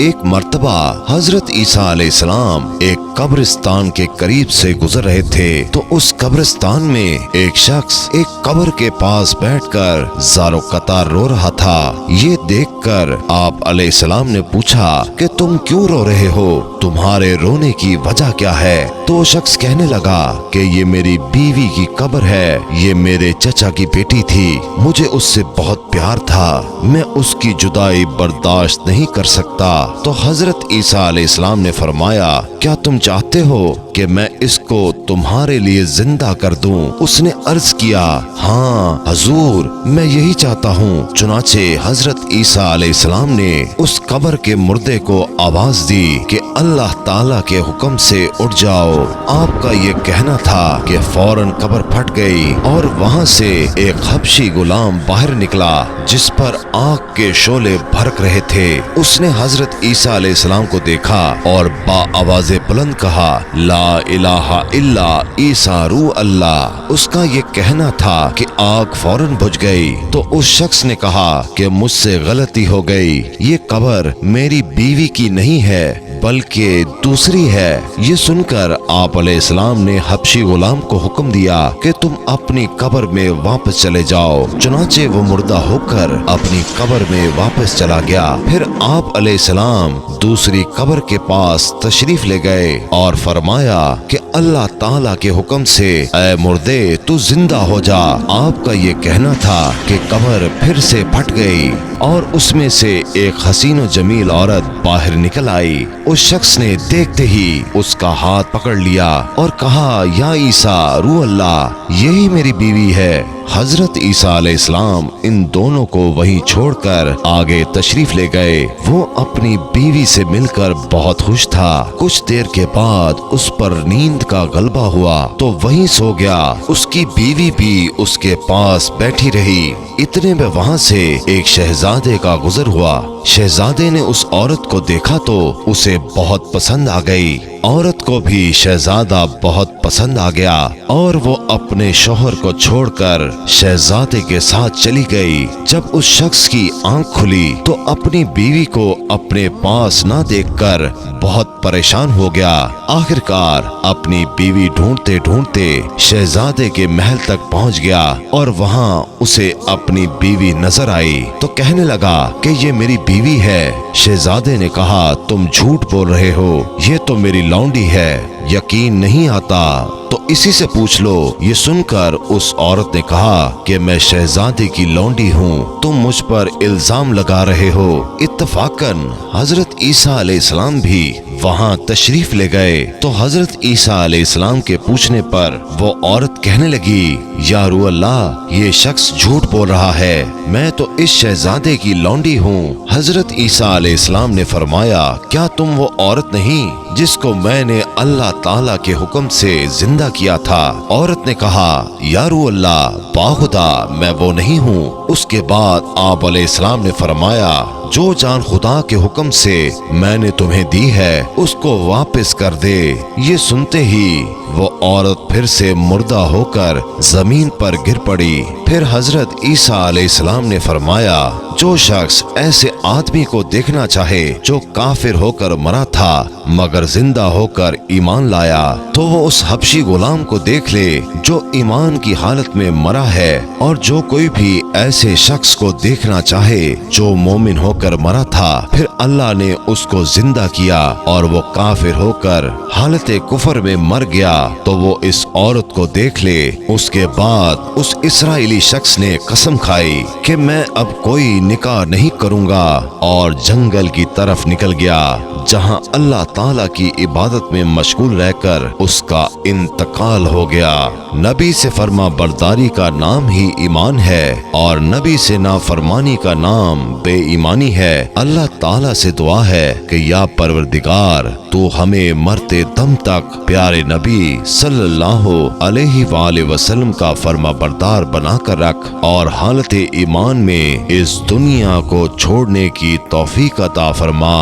ایک مرتبہ حضرت عیسیٰ علیہ السلام ایک قبرستان کے قریب سے گزر رہے تھے تو اس قبرستان میں ایک شخص ایک قبر کے پاس بیٹھ کر زار و قطار رو رہا تھا۔ یہ دیکھ کر آپ علیہ السلام نے پوچھا کہ تم کیوں رو رہے ہو؟ تمہارے رونے کی وجہ کیا ہے؟ تو شخص کہنے لگا کہ یہ میری بیوی کی قبر ہے، یہ میرے چچا کی بیٹی تھی، مجھے اس سے بہت پیار تھا، میں اس کی جدائی برداشت نہیں کر سکتا۔ تو حضرت عیسیٰ علیہ السلام نے فرمایا کیا تم چاہتے ہو کہ میں اس کو تمہارے لیے زندہ کر دوں؟ اس نے عرض کیا ہاں حضور، میں یہی چاہتا ہوں۔ چنانچہ حضرت عیسیٰ علیہ السلام نے اس قبر کے مردے کو آواز دی کہ اللہ تعالیٰ کے حکم سے اٹھ جاؤ۔ آپ کا یہ کہنا تھا کہ فوراً قبر پھٹ گئی اور وہاں سے ایک حبشی غلام باہر نکلا جس پر آگ کے شعلے بھڑک رہے تھے۔ اس نے حضرت عیسیٰ علیہ السلام کو دیکھا اور با آواز بلند کہا لا الہ الا عیسیٰ روح اللہ۔ اس کا یہ کہنا تھا کہ آگ فوراً بجھ گئی۔ تو اس شخص نے کہا کہ مجھ سے غلطی ہو گئی، یہ قبر میری بیوی کی نہیں ہے بلکہ دوسری ہے۔ یہ سن کر آپ علیہ السلام نے حبشی غلام کو حکم دیا کہ تم اپنی قبر میں واپس چلے جاؤ۔ چنانچہ وہ مردہ ہو کر اپنی قبر میں واپس چلا گیا۔ پھر آپ علیہ السلام دوسری قبر کے پاس تشریف لے گئے اور فرمایا کہ اللہ تعالیٰ کے حکم سے اے مردے تو زندہ ہو جا۔ آپ کا یہ کہنا تھا کہ قبر پھر سے پھٹ گئی اور اس میں سے ایک حسین و جمیل عورت باہر نکل آئی۔ اس شخص نے دیکھتے ہی اس کا ہاتھ پکڑ لیا اور کہا یا عیسیٰ روح اللہ، یہی میری بیوی ہے۔ حضرت عیسیٰ علیہ السلام ان دونوں کو وہیں چھوڑ کر آگے تشریف لے گئے۔ وہ اپنی بیوی سے مل کر بہت خوش تھا۔ کچھ دیر کے بعد اس پر نیند کا غلبہ ہوا تو وہیں سو گیا۔ اس کی بیوی بھی اس کے پاس بیٹھی رہی۔ اتنے میں وہاں سے ایک شہزادے کا گزر ہوا۔ شہزادے نے اس عورت کو دیکھا تو اسے بہت پسند آ گئی۔ عورت کو بھی شہزادہ بہت پسند آ گیا اور وہ اپنے شوہر کو چھوڑ کر شہزادے کے ساتھ چلی گئی۔ جب اس شخص کی آنکھ کھلی تو اپنی بیوی کو اپنے پاس نہ دیکھ کر بہت پریشان ہو گیا۔ آخرکار اپنی بیوی ڈھونڈتے ڈھونڈتے شہزادے کے محل تک پہنچ گیا اور وہاں اسے اپنی بیوی نظر آئی تو کہنے لگا کہ یہ میری بیوی ہے۔ شہزادے نے کہا تم جھوٹ بول رہے ہو، یہ تو میری لونڈی ہے، یقین نہیں آتا تو اسی سے پوچھ لو۔ یہ سن کر اس عورت نے کہا کہ میں شہزادی کی لونڈی ہوں، تم مجھ پر الزام لگا رہے ہو۔ اتفاقاً حضرت عیسیٰ علیہ السلام بھی وہاں تشریف لے گئے تو حضرت عیسیٰ علیہ السلام کے پوچھنے پر وہ عورت کہنے لگی یا روح اللہ، یہ شخص جھوٹ بول رہا ہے، میں تو اس شہزادے کی لونڈی ہوں۔ حضرت عیسیٰ علیہ السلام نے فرمایا کیا تم وہ عورت نہیں جس کو میں نے اللہ تعالیٰ کے حکم سے زندہ کیا تھا؟ عورت نے کہا یا روح اللہ، باخدا میں وہ نہیں ہوں۔ اس کے بعد آپ علیہ السلام نے فرمایا جو جان خدا کے حکم سے میں نے تمہیں دی ہے اس کو واپس کر دے۔ یہ سنتے ہی وہ عورت پھر سے مردہ ہو کر زمین پر گر پڑی۔ پھر حضرت عیسیٰ علیہ السلام نے فرمایا جو شخص ایسے آدمی کو دیکھنا چاہے جو کافر ہو کر مرا تھا مگر زندہ ہو کر ایمان لایا تو وہ اس حبشی غلام کو دیکھ لے جو ایمان کی حالت میں مرا ہے، اور جو کوئی بھی ایسے شخص کو دیکھنا چاہے جو مومن ہو کر مرا تھا پھر اللہ نے اس کو زندہ کیا اور وہ کافر ہو کر حالت کفر میں مر گیا تو وہ اس عورت کو دیکھ لے۔ اس کے بعد اس اسرائیلی شخص نے قسم کھائی کہ میں اب کوئی نکاح نہیں کروں گا اور جنگل کی طرف نکل گیا جہاں اللہ تعالیٰ کی عبادت میں مشغول رہ کر اس کا انتقال ہو گیا۔ نبی سے فرما برداری کا نام ہی ایمان ہے اور نبی سے نافرمانی کا نام بے ایمانی ہے۔ اللہ تعالیٰ سے دعا ہے کہ یا پروردگار تو ہمیں مرتے دم تک پیارے نبی صلی اللہ علیہ وآلہ وسلم کا فرما بردار بنا کر رکھ اور حالت ایمان میں اس دنیا کو چھوڑنے کی توفیق عطا فرما۔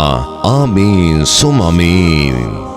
آمین ثم آمین۔